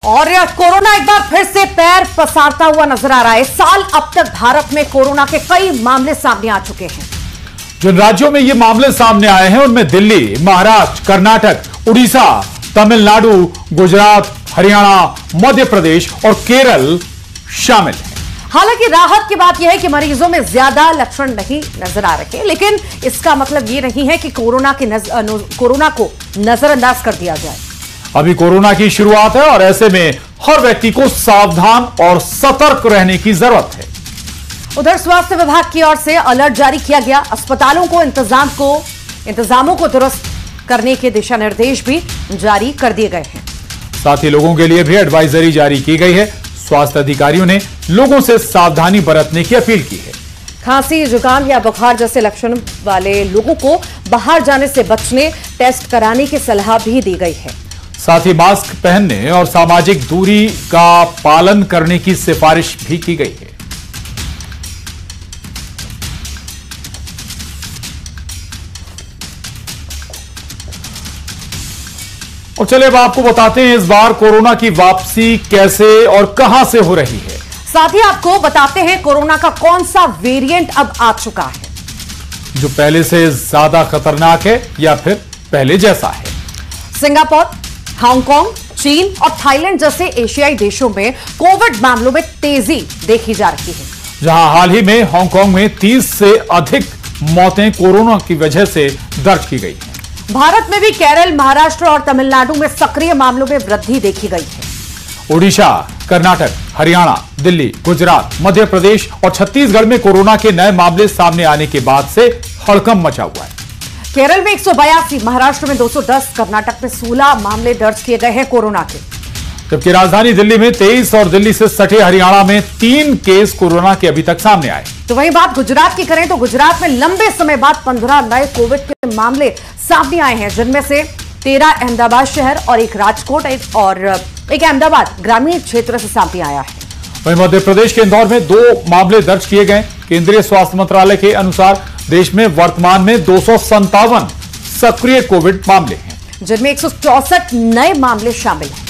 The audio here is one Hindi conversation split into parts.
और कोरोना एक बार फिर से पैर पसारता हुआ नजर आ रहा है। साल अब तक भारत में कोरोना के कई मामले सामने आ चुके हैं। जिन राज्यों में ये मामले सामने आए हैं उनमें दिल्ली, महाराष्ट्र, कर्नाटक, उड़ीसा, तमिलनाडु, गुजरात, हरियाणा, मध्य प्रदेश और केरल शामिल हैं। हालांकि राहत की बात यह है कि मरीजों में ज्यादा लक्षण नहीं नजर आ रहे, लेकिन इसका मतलब ये नहीं है कि कोरोना को नजरअंदाज कर दिया जाए। अभी कोरोना की शुरुआत है और ऐसे में हर व्यक्ति को सावधान और सतर्क रहने की जरूरत है। उधर स्वास्थ्य विभाग की ओर से अलर्ट जारी किया गया। अस्पतालों को इंतजामों को दुरुस्त करने के दिशा निर्देश भी जारी कर दिए गए हैं। साथ ही लोगों के लिए भी एडवाइजरी जारी की गई है। स्वास्थ्य अधिकारियों ने लोगों से सावधानी बरतने की अपील की है। खांसी, जुकाम या बुखार जैसे लक्षण वाले लोगों को बाहर जाने से बचने, टेस्ट कराने की सलाह भी दी गई है। साथ ही मास्क पहनने और सामाजिक दूरी का पालन करने की सिफारिश भी की गई है। और चलिए अब आपको बताते हैं इस बार कोरोना की वापसी कैसे और कहां से हो रही है। साथ ही आपको बताते हैं कोरोना का कौन सा वेरिएंट अब आ चुका है, जो पहले से ज्यादा खतरनाक है या फिर पहले जैसा है। सिंगापुर, हांगकांग, चीन और थाईलैंड जैसे एशियाई देशों में कोविड मामलों में तेजी देखी जा रही है। जहां हाल ही में हांगकांग में 30 से अधिक मौतें कोरोना की वजह से दर्ज की गई हैं। भारत में भी केरल, महाराष्ट्र और तमिलनाडु में सक्रिय मामलों में वृद्धि देखी गई है। ओडिशा, कर्नाटक, हरियाणा, दिल्ली, गुजरात, मध्य प्रदेश और छत्तीसगढ़ में कोरोना के नए मामले सामने आने के बाद से हड़कंप मचा हुआ है। केरल में 182, महाराष्ट्र में 210, कर्नाटक में 16 मामले दर्ज किए गए हैं कोरोना के, जबकि राजधानी दिल्ली में 23 और दिल्ली से सटे हरियाणा में 3 केस कोरोना के अभी तक सामने आए। तो वहीं बात गुजरात की करें तो गुजरात में लंबे समय बाद 15 नए कोविड के मामले सामने आए हैं, जिनमें से 13 अहमदाबाद शहर और एक राजकोट और एक अहमदाबाद ग्रामीण क्षेत्र से सामने आया है। वहीं मध्य प्रदेश के इंदौर में 2 मामले दर्ज किए गए। केंद्रीय स्वास्थ्य मंत्रालय के अनुसार देश में वर्तमान में 257 सक्रिय कोविड मामले हैं, जिनमें 164 नए मामले शामिल हैं।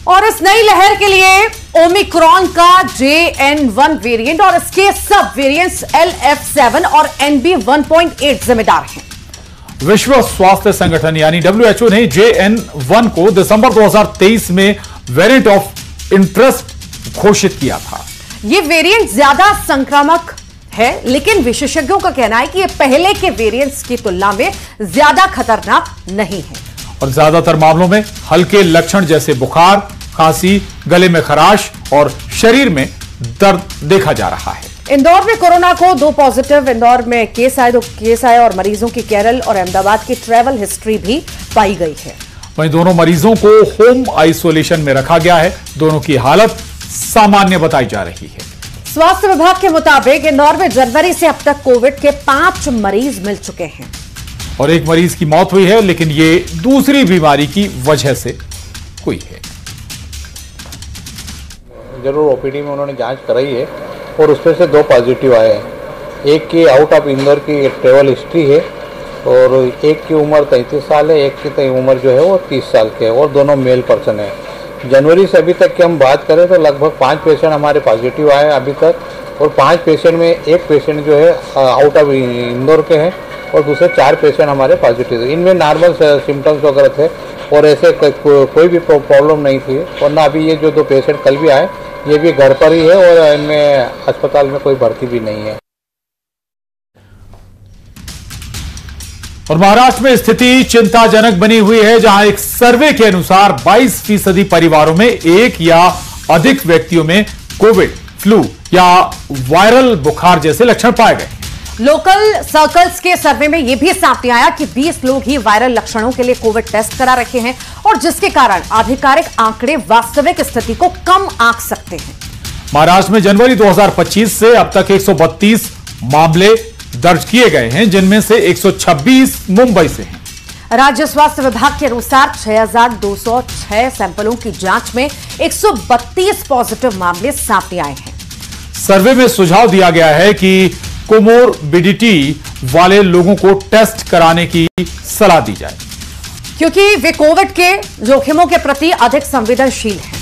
और इस नई लहर के लिए ओमिक्रॉन का JN1 वेरिएंट और इसके सब वेरिएंट्स LF7 और NB1.8 जिम्मेदार हैं। विश्व स्वास्थ्य संगठन यानी WHO ने JN1 को दिसंबर 2023 में वेरिएंट ऑफ इंटरेस्ट घोषित किया था। यह वेरिएंट ज्यादा संक्रामक है, लेकिन विशेषज्ञों का कहना है कि यह पहले के वेरिएंट्स की तुलना में ज्यादा खतरनाक नहीं है और ज्यादातर मामलों में हल्के लक्षण जैसे बुखार, खांसी, गले में खराश और शरीर में दर्द देखा जा रहा है। इंदौर में कोरोना को 2 पॉजिटिव इंदौर में केस आए और मरीजों की केरल और अहमदाबाद की ट्रैवल हिस्ट्री भी पाई गई है। वहीं दोनों मरीजों को होम आइसोलेशन में रखा गया है। दोनों की हालत सामान्य बताई जा रही है। स्वास्थ्य विभाग के मुताबिक इंदौर में जनवरी से अब तक कोविड के 5 मरीज मिल चुके हैं और एक मरीज की मौत हुई है, लेकिन ये दूसरी बीमारी की वजह से हुई है। जरूर ओपीडी में उन्होंने जांच कराई है और उसमें से 2 पॉजिटिव आए हैं। एक की आउट ऑफ इंदौर की ट्रेवल हिस्ट्री है और एक की उम्र 33 साल है, एक की उम्र जो है वो 30 साल के है और दोनों मेल पर्सन है। जनवरी से अभी तक की हम बात करें तो लगभग 5 पेशेंट हमारे पॉजिटिव आए अभी तक और 5 पेशेंट में एक पेशेंट जो है आउट ऑफ इंदौर के हैं और दूसरे 4 पेशेंट हमारे पॉजिटिव है। इनमें नॉर्मल सिम्टम्स वगैरह थे और ऐसे कोई भी प्रॉब्लम नहीं थी। वरना अभी ये जो 2 पेशेंट कल भी आए ये भी घर पर ही है और इनमें अस्पताल में कोई भर्ती भी नहीं है। और महाराष्ट्र में स्थिति चिंताजनक बनी हुई है, जहां एक सर्वे के अनुसार 22% परिवारों में एक या अधिक व्यक्तियों में कोविड, फ्लू या वायरल बुखार जैसे लक्षण पाए गए। लोकल सर्कल्स के सर्वे में यह भी सामने आया कि 20 लोग ही वायरल लक्षणों के लिए कोविड टेस्ट करा रखे हैं और जिसके कारण आधिकारिक आंकड़े वास्तविक स्थिति को कम आंक सकते हैं। महाराष्ट्र में जनवरी 2025 से अब तक 132 मामले दर्ज किए गए हैं, जिनमें से 126 मुंबई से हैं। राज्य स्वास्थ्य विभाग के अनुसार 6,206 सैंपलों की जांच में 132 पॉजिटिव मामले सामने आए हैं। सर्वे में सुझाव दिया गया है कि कोमोरबिडिटी वाले लोगों को टेस्ट कराने की सलाह दी जाए, क्योंकि वे कोविड के जोखिमों के प्रति अधिक संवेदनशील हैं।